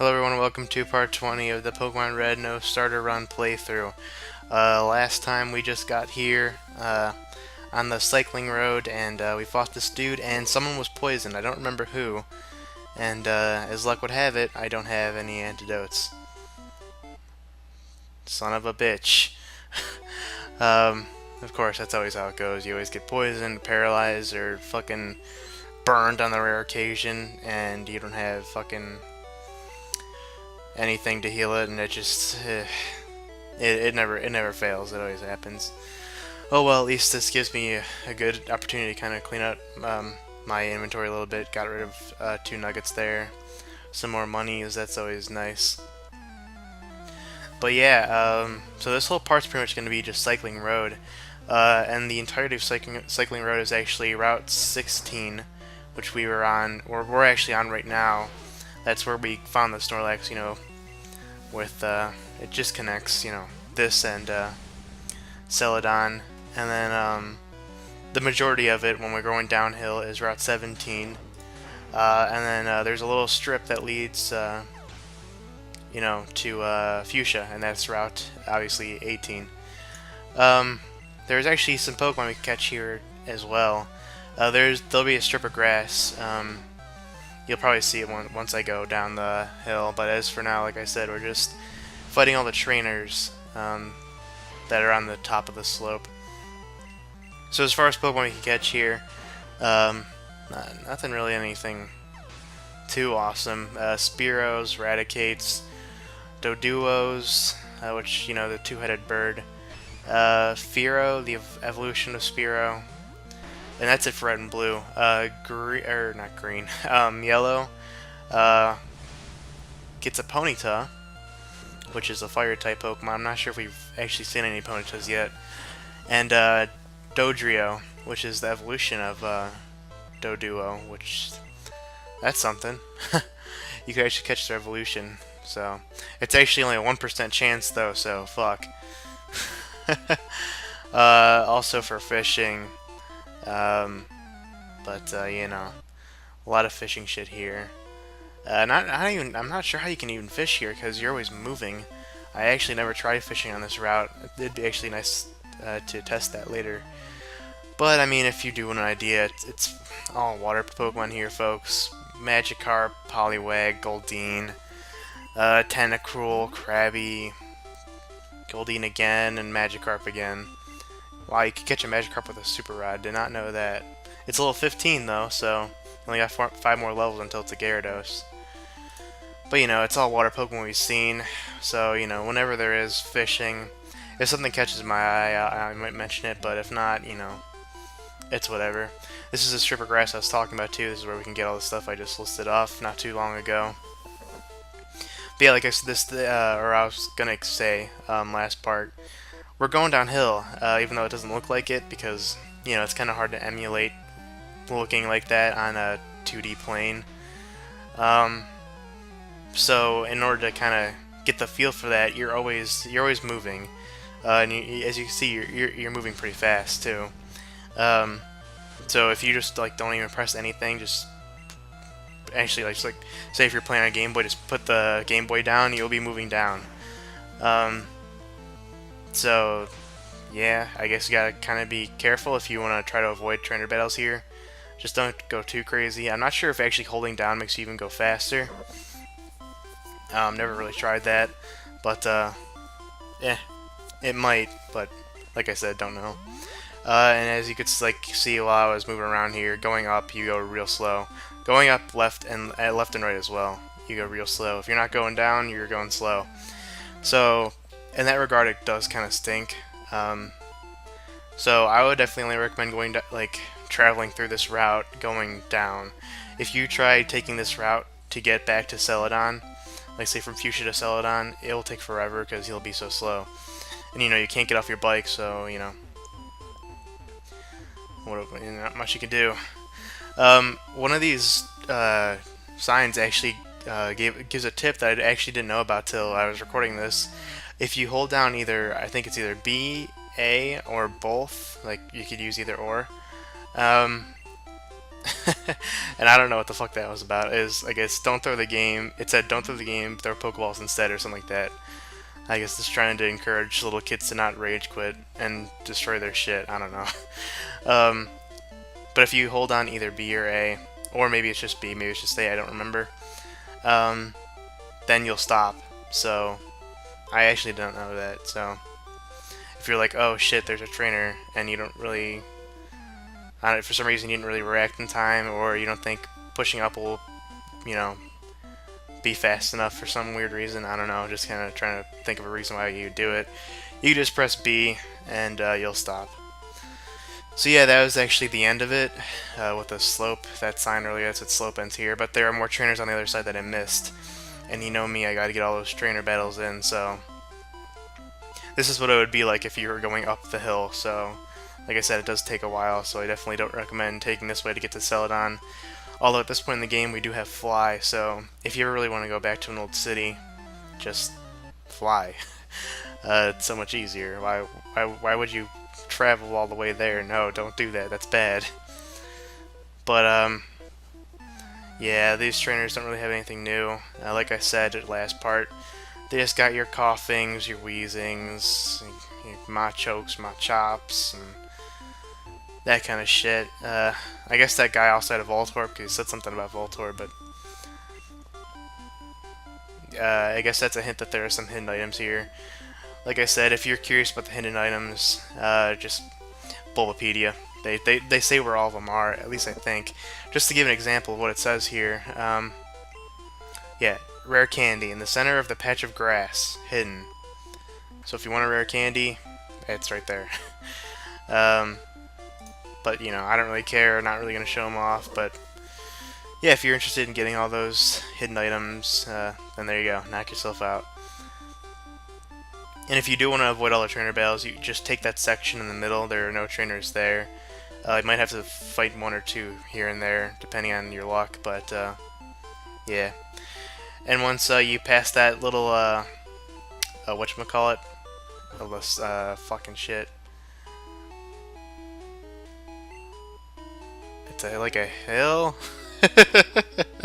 Hello everyone, welcome to part 20 of the Pokemon Red No Starter Run playthrough. Last time we just got here on the cycling road and we fought this dude and someone was poisoned. I don't remember who. And as luck would have it, I don't have any antidotes. Son of a bitch. Of course, that's always how it goes. You always get poisoned, paralyzed, or fucking burned on the rare occasion, and you don't have fucking anything to heal it, and it just it never fails. It always happens. Oh well, at least this gives me a good opportunity to kind of clean up my inventory a little bit. Got rid of 2 nuggets there, some more monies. That's always nice. But yeah, so this whole part's pretty much going to be just cycling road, and the entirety of cycling road is actually Route 16, which we were on, or we're actually on right now. That's where we found the Snorlax, with, it just connects, this and, Celadon. And then, the majority of it, when we're going downhill, is Route 17. And then, there's a little strip that leads, to, Fuchsia, and that's Route, obviously, 18. There's actually some Pokemon we can catch here as well. There'll be a strip of grass, you'll probably see it once I go down the hill, but as for now, like I said, we're just fighting all the trainers that are on the top of the slope. So as far as Pokemon we can catch here, nothing really anything too awesome. Spearows, Raticates, Doduos, which, the two-headed bird, Fearow, the evolution of Spearow. And that's it for red and blue. Not green. Yellow gets a Ponyta, which is a fire type Pokemon. I'm not sure if we've actually seen any Ponytas yet. And Dodrio, which is the evolution of Doduo, which that's something. You can actually catch their evolution. So it's actually only a 1% chance though. So fuck. Also for fishing. A lot of fishing shit here. I'm not sure how you can even fish here because you're always moving. I actually never tried fishing on this route. It'd be actually nice to test that later. But I mean, if you do want an idea, it's all water Pokemon here, folks. Magikarp, Poliwag, Goldeen, Tentacruel, Krabby, Goldeen again, and Magikarp again. Wow, you could catch a Magikarp with a Super Rod. Did not know that. It's level 15 though, so only got 5 more levels until it's a Gyarados. But it's all water Pokemon we've seen. So whenever there is fishing, if something catches my eye, I might mention it. But if not, it's whatever. This is a strip of grass I was talking about too. This is where we can get all the stuff I just listed off not too long ago. But yeah, like I said, I was gonna say last part. We're going downhill, even though it doesn't look like it, because, it's kind of hard to emulate looking like that on a 2D plane. So in order to kind of get the feel for that, you're always moving, and as you can see, you're moving pretty fast too. So if you just don't even press anything, just actually say if you're playing on a Game Boy, just put the Game Boy down, you'll be moving down. So, yeah, I guess you gotta kind of be careful if you want to try to avoid trainer battles here. Just don't go too crazy. I'm not sure if actually holding down makes you even go faster. Never really tried that, but it might. But like I said, don't know. And as you could see while I was moving around here, going up you go real slow. Going up left and right as well, you go real slow. If you're not going down, you're going slow. So in that regard, it does kind of stink. So I would definitely recommend traveling through this route going down. If you try taking this route to get back to Celadon, like say from Fuchsia to Celadon, it'll take forever because he'll be so slow. And you can't get off your bike, so not much you can do. One of these signs actually gives a tip that I actually didn't know about till I was recording this. If you hold down I think it's either B, A, or both, you could use either or, And I don't know what the fuck that was about. Is I guess don't throw the game. It said don't throw the game, throw Pokeballs instead, or something like that. I guess it's trying to encourage little kids to not rage quit and destroy their shit. I don't know. um, but if you hold on either B or A, or maybe it's just B, maybe it's just A, I don't remember. Um, then you'll stop. So I actually don't know that. So if you're like, oh shit, there's a trainer, and you don't really, for some reason you didn't really react in time, or you don't think pushing up will, you know, be fast enough for some weird reason. I don't know. Just kind of trying to think of a reason why you do it. You just press B, and you'll stop. So yeah, that was actually the end of it with the slope. That sign earlier that said slope ends here, but there are more trainers on the other side that I missed. And you know me, I gotta get all those trainer battles in, so this is what it would be like if you were going up the hill. So like I said, it does take a while, so I definitely don't recommend taking this way to get to Celadon. Although at this point in the game we do have fly, so if you ever really want to go back to an old city, just fly. It's so much easier. Why would you travel all the way there? No, don't do that. That's bad. But yeah, these trainers don't really have anything new. Like I said at last part, they just got your coughings, your wheezings, your Machokes, Machops, and that kind of shit. I guess that guy also had a Voltorb because he said something about Voltorb, but I guess that's a hint that there are some hidden items here. Like I said, if you're curious about the hidden items, just Bulbapedia. They say where all of them are, at least I think. Just to give an example of what it says here. Yeah, rare candy in the center of the patch of grass, hidden. So if you want a rare candy, it's right there. But you know, I don't really care. Not really gonna show them off. But yeah, if you're interested in getting all those hidden items, then there you go. Knock yourself out. And if you do want to avoid all the trainer battles, you just take that section in the middle. There are no trainers there. You might have to fight one or two here and there, depending on your luck. But yeah. And once you pass that little whatchamacallit, all this fucking shit. It's like a hill. The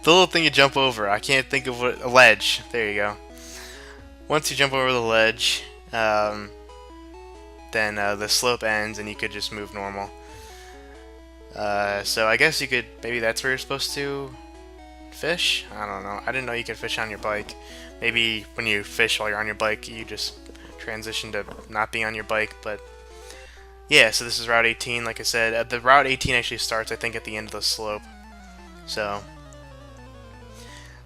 little thing you jump over. I can't think of what, a ledge. There you go. Once you jump over the ledge, then the slope ends and you could just move normal. So I guess you could, maybe that's where you're supposed to fish? I don't know. I didn't know you could fish on your bike. Maybe when you fish while you're on your bike, you just transition to not being on your bike, but yeah, so this is Route 18, like I said. The Route 18 actually starts, I think, at the end of the slope. So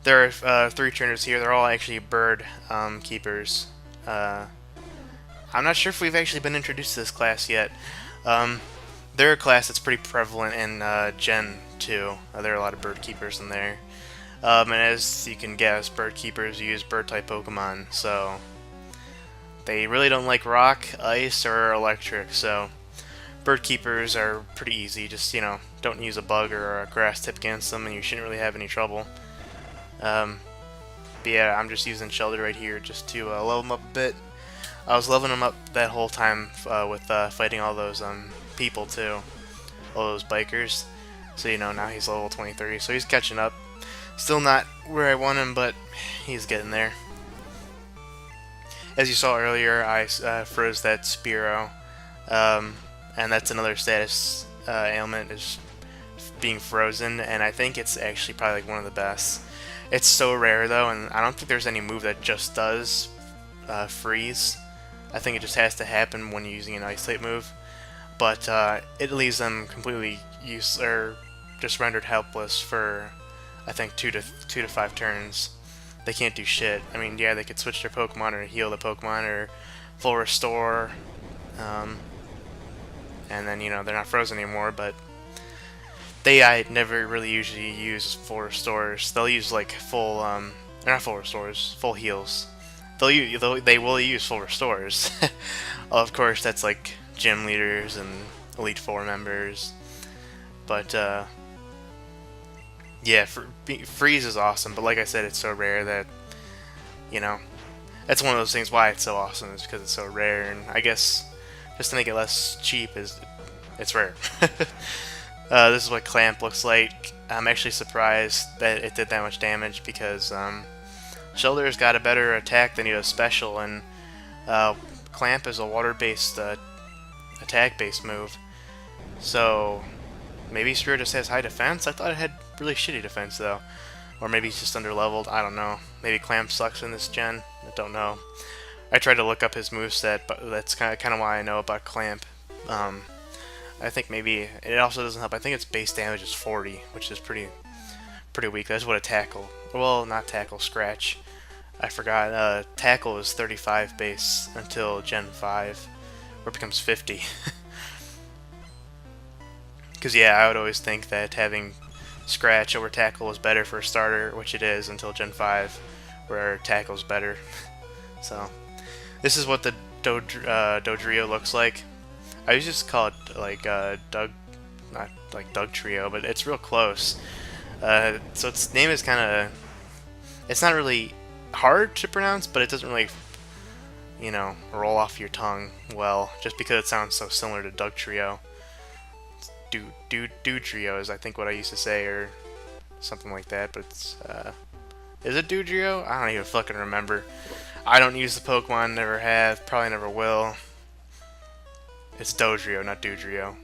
there are 3 trainers here. They're all actually bird keepers. I'm not sure if we've actually been introduced to this class yet. They're a class that's pretty prevalent in Gen 2. There are a lot of bird keepers in there. And as you can guess, bird keepers use bird-type Pokemon, so they really don't like rock, ice, or electric, so bird keepers are pretty easy. Just, you know, don't use a bug or a grass type against them, and you shouldn't really have any trouble. But yeah, I'm just using Shelter right here just to level him up a bit. I was leveling him up that whole time with fighting all those people too, all those bikers. So you know, now he's level 23, so he's catching up. Still not where I want him, but he's getting there. As you saw earlier, I froze that Spearow, and that's another status ailment, is being frozen, and I think it's actually probably like one of the best. It's so rare though, and I don't think there's any move that just does freeze. I think it just has to happen when you're using an ice type move, but it leaves them completely useless or just rendered helpless for I think 2 to 5 turns. They can't do shit. I mean, yeah, they could switch their Pokemon or heal the Pokemon or full restore, and then, you know, they're not frozen anymore, but I never really usually use full restores. They'll use like full, they're not full restores, full heals. They will use full restores. Of course, that's like gym leaders and Elite Four members, but yeah, freeze is awesome, but like I said, it's so rare that, you know, that's one of those things why it's so awesome, is because it's so rare, and I guess just to make it less cheap is it's rare. This is what Clamp looks like. I'm actually surprised that it did that much damage because Shoulder's got a better attack than he does special, and Clamp is a water-based attack-based move. So maybe Spear just has high defense? I thought it had really shitty defense though. Or maybe he's just under-leveled. I don't know. Maybe Clamp sucks in this gen. I don't know. I tried to look up his moveset, but that's kind of why I know about Clamp. I think maybe it also doesn't help. I think its base damage is 40, which is pretty weak. That's what a tackle. Well, not tackle, scratch. I forgot. Tackle is 35 base until Gen 5, where it becomes 50. Because yeah, I would always think that having scratch over tackle is better for a starter, which it is until Gen 5, where tackle's better. So this is what the Dodrio looks like. I used to just call it like Doug, not like Doug Trio, but it's real close. So its name is kind of, it's not really hard to pronounce, but it doesn't really, you know, roll off your tongue well, just because it sounds so similar to Doug Trio. Do Trio is I think what I used to say, or something like that, but it's, is it Dodrio? I don't even fucking remember. I don't use the Pokemon, never have, probably never will. It's Dodrio, not Dodrio.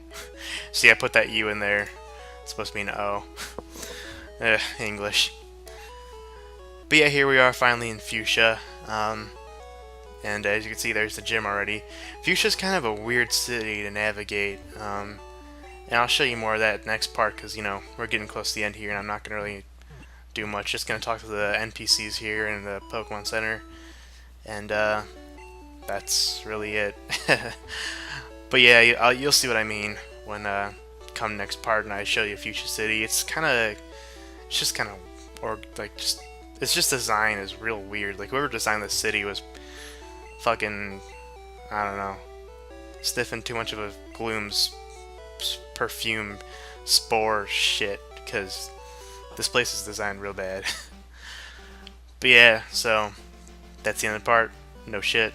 See, I put that U in there. It's supposed to be an O. English. But yeah, here we are finally in Fuchsia. And as you can see, there's the gym already. Fuchsia's kind of a weird city to navigate. And I'll show you more of that next part, because, you know, we're getting close to the end here, and I'm not going to really do much. Just going to talk to the NPCs here in the Pokemon Center. And, that's really it. But yeah, you'll see what I mean when come next part and I show you Fuchsia City. It's just kind of, or like it's just design is real weird. Like whoever designed this city was fucking, I don't know, sniffing too much of a Gloom's perfume spore shit, because this place is designed real bad. But yeah, so that's the end of the part. No shit.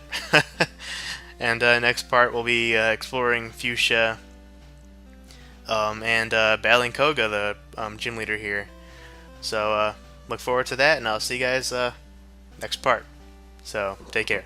And next part we'll be exploring Fuchsia and battling Koga, the gym leader here. So look forward to that, and I'll see you guys next part. So take care.